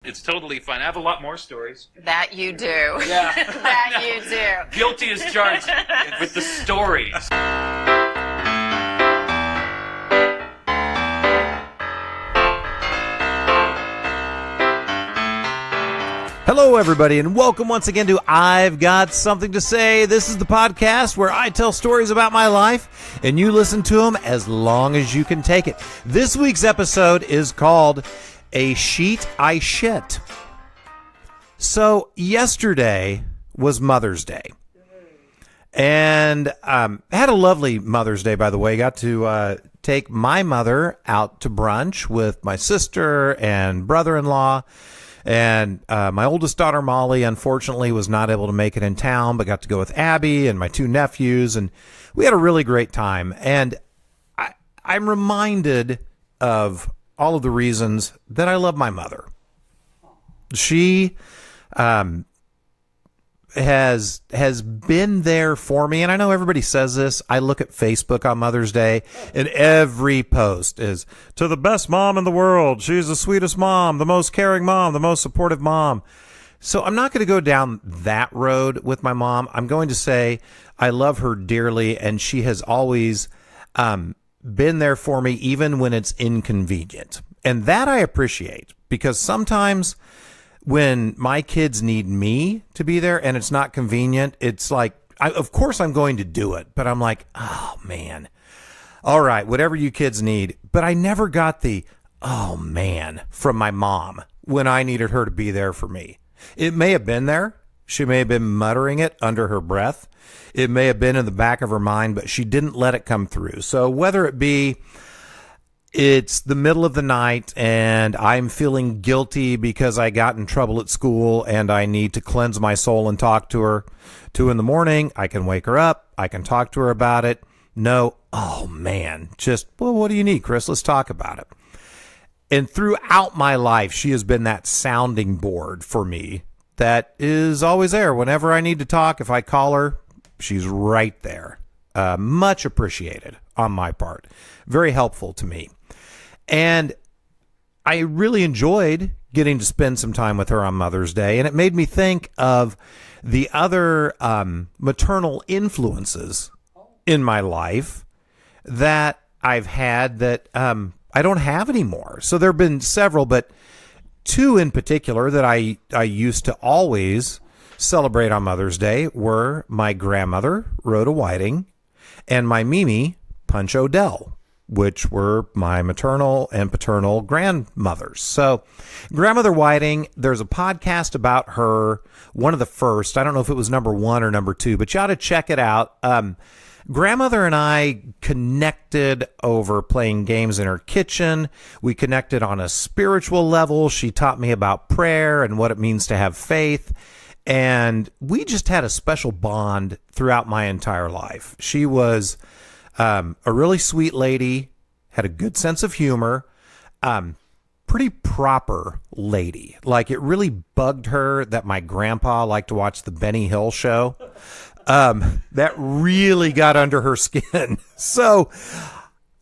It's totally fine. I have a lot more stories. That you do. Yeah. That you do. Guilty as charged with the stories. Hello, everybody, and welcome once again to I've Got Something to Say. This is the podcast where I tell stories about my life, and you listen to them as long as you can take it. This week's episode is called A Sheet I Shit. So, yesterday was Mother's Day, and had a lovely Mother's Day, by the way. Got to take my mother out to brunch with my sister and brother-in-law. And my oldest daughter, Molly, unfortunately was not able to make it in town, but got to go with Abby and my two nephews, and we had a really great time. And I'm reminded of all of the reasons that I love my mother. She has been there for me, and I know everybody says this. I look at Facebook on Mother's Day, and every post is, to the best mom in the world. She's the sweetest mom, the most caring mom, the most supportive mom. So I'm not going to go down that road with my mom. I'm going to say I love her dearly, and she has always been there for me, even when it's inconvenient. And that I appreciate, because sometimes when my kids need me to be there and it's not convenient, it's like, of course I'm going to do it, but I'm like, oh man, all right, whatever you kids need. But I never got the, oh man, from my mom when I needed her to be there for me. It may have been there. She may have been muttering it under her breath. It may have been in the back of her mind, but she didn't let it come through. So whether it be it's the middle of the night and I'm feeling guilty because I got in trouble at school and I need to cleanse my soul and talk to her. 2 a.m, I can wake her up. I can talk to her about it. No, oh man, just, well, what do you need, Chris? Let's talk about it. And throughout my life, she has been that sounding board for me that is always there. Whenever I need to talk, if I call her, she's right there. Much appreciated on my part. Very helpful to me. And I really enjoyed getting to spend some time with her on Mother's Day. And it made me think of the other maternal influences in my life that I've had that I don't have anymore. So there have been several, but 2 in particular that I used to always celebrate on Mother's Day were my grandmother, Rhoda Whiting, and my Mimi, Punch Odell, which were my maternal and paternal grandmothers. So Grandmother Whiting, there's a podcast about her, one of the first. I don't know if it was number 1 or number 2, but you ought to check it out. Grandmother and I connected over playing games in her kitchen. We connected on a spiritual level. She taught me about prayer and what it means to have faith. And we just had a special bond throughout my entire life. She was a really sweet lady, had a good sense of humor, pretty proper lady. Like, it really bugged her that my grandpa liked to watch the Benny Hill show. That really got under her skin. So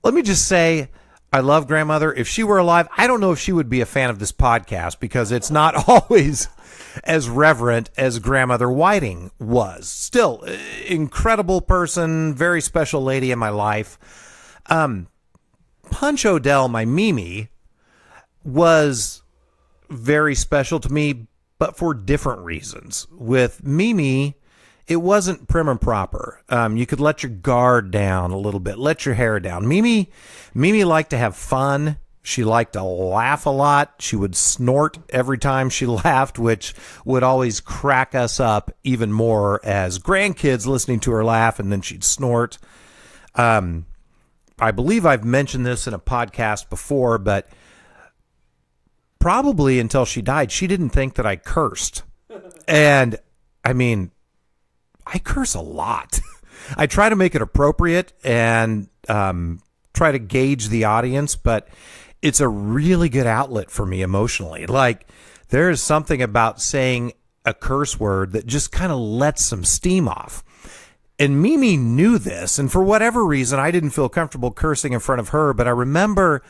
let me just say, I love grandmother. If she were alive, I don't know if she would be a fan of this podcast, because it's not always as reverent as Grandmother Whiting was. Still, incredible person, very special lady in my life. Punch Odell, my Mimi, was very special to me, but for different reasons. With Mimi, it wasn't prim and proper. You could let your guard down a little bit, let your hair down. Mimi liked to have fun. She liked to laugh a lot. She would snort every time she laughed, which would always crack us up even more as grandkids listening to her laugh, and then she'd snort. I believe I've mentioned this in a podcast before, but probably until she died, she didn't think that I cursed. And, I mean, I curse a lot. I try to make it appropriate and try to gauge the audience, but it's a really good outlet for me emotionally. Like, there is something about saying a curse word that just kind of lets some steam off. And Mimi knew this, and for whatever reason, I didn't feel comfortable cursing in front of her, but I remember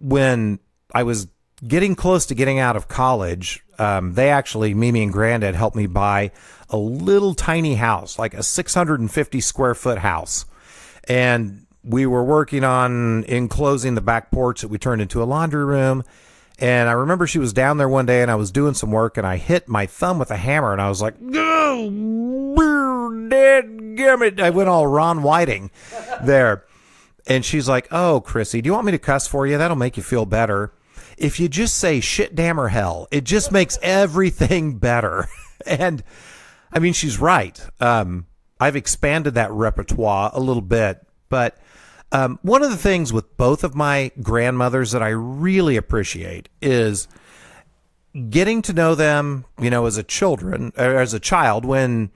when I was getting close to getting out of college, Mimi and Granddad helped me buy a little tiny house, like a 650 square foot house. And we were working on enclosing the back porch that we turned into a laundry room. And I remember she was down there one day and I was doing some work and I hit my thumb with a hammer and I was like, oh, dadgummit. I went all Ron Whiting there. And she's like, oh, Chrissy, do you want me to cuss for you? That'll make you feel better. If you just say shit, damn, or hell, it just makes everything better. And I mean, she's right. I've expanded that repertoire a little bit, but one of the things with both of my grandmothers that I really appreciate is getting to know them, as a child, when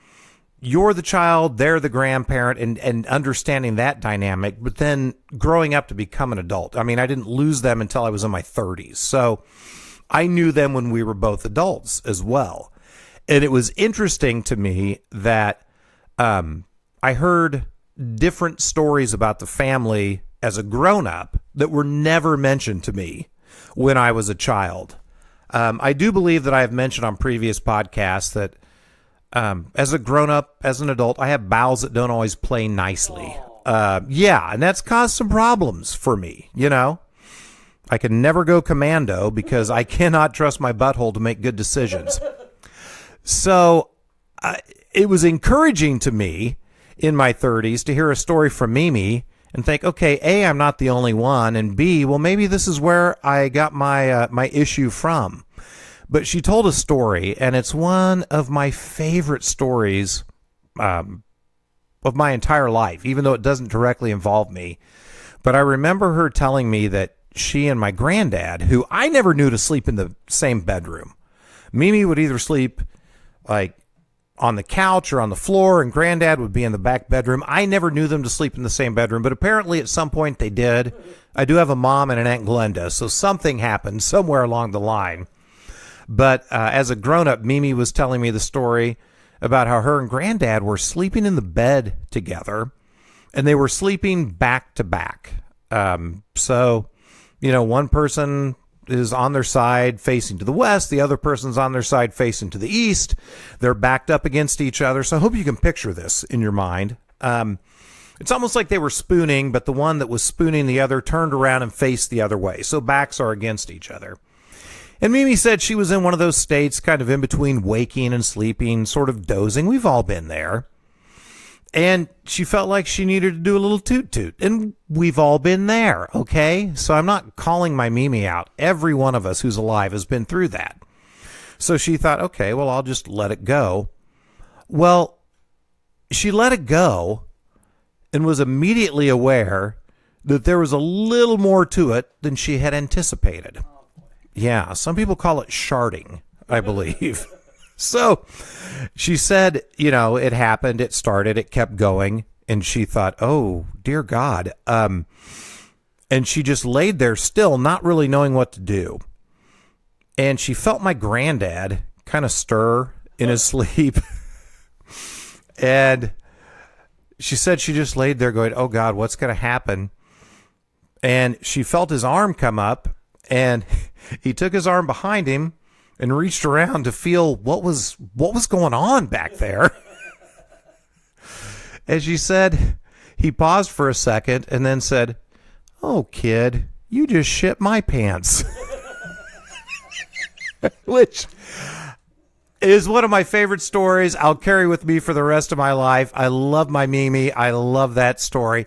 you're the child, they're the grandparent, and understanding that dynamic, but then growing up to become an adult. I mean, I didn't lose them until I was in my 30s. So I knew them when we were both adults as well. And it was interesting to me that I heard different stories about the family as a grown-up that were never mentioned to me when I was a child. I do believe that I have mentioned on previous podcasts that as a grown-up, as an adult, I have bowels that don't always play nicely. And that's caused some problems for me, I can never go commando because I cannot trust my butthole to make good decisions. So it was encouraging to me in my 30s to hear a story from Mimi and think, okay, A, I'm not the only one, and B, well, maybe this is where I got my issue from. But she told a story, and it's one of my favorite stories of my entire life, even though it doesn't directly involve me. But I remember her telling me that she and my granddad, who I never knew to sleep in the same bedroom, Mimi would either sleep like on the couch or on the floor, and Granddad would be in the back bedroom. I never knew them to sleep in the same bedroom, but apparently at some point they did. I do have a mom and an Aunt Glenda, so something happened somewhere along the line. But as a grown-up, Mimi was telling me the story about how her and Granddad were sleeping in the bed together, and they were sleeping back to back. So, one person is on their side facing to the west, the other person's on their side facing to the east. They're backed up against each other. So I hope you can picture this in your mind. It's almost like they were spooning, but the one that was spooning the other turned around and faced the other way. So backs are against each other. And Mimi said she was in one of those states kind of in between waking and sleeping, sort of dozing. We've all been there. And she felt like she needed to do a little toot-toot. And we've all been there, okay? So I'm not calling my Mimi out. Every one of us who's alive has been through that. So she thought, okay, well, I'll just let it go. Well, she let it go and was immediately aware that there was a little more to it than she had anticipated. Yeah, some people call it sharding, I believe. So she said, it happened, it started, it kept going, and she thought, oh, dear God. And she just laid there still, not really knowing what to do. And she felt my granddad kind of stir in his sleep. And she said she just laid there going, oh, God, what's going to happen? And she felt his arm come up, and he took his arm behind him and reached around to feel what was going on back there. As she said, he paused for a second and then said, oh, kid, you just shit my pants. Which is one of my favorite stories I'll carry with me for the rest of my life. I love my Mimi. I love that story.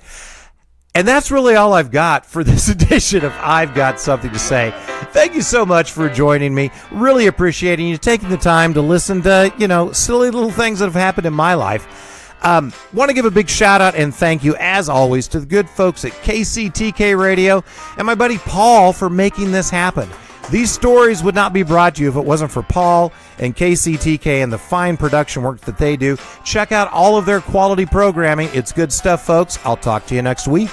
And that's really all I've got for this edition of I've Got Something to Say. Thank you so much for joining me. Really appreciating you taking the time to listen to, silly little things that have happened in my life. Want to give a big shout out and thank you, as always, to the good folks at KCTK Radio and my buddy Paul for making this happen. These stories would not be brought to you if it wasn't for Paul and KCTK and the fine production work that they do. Check out all of their quality programming. It's good stuff, folks. I'll talk to you next week.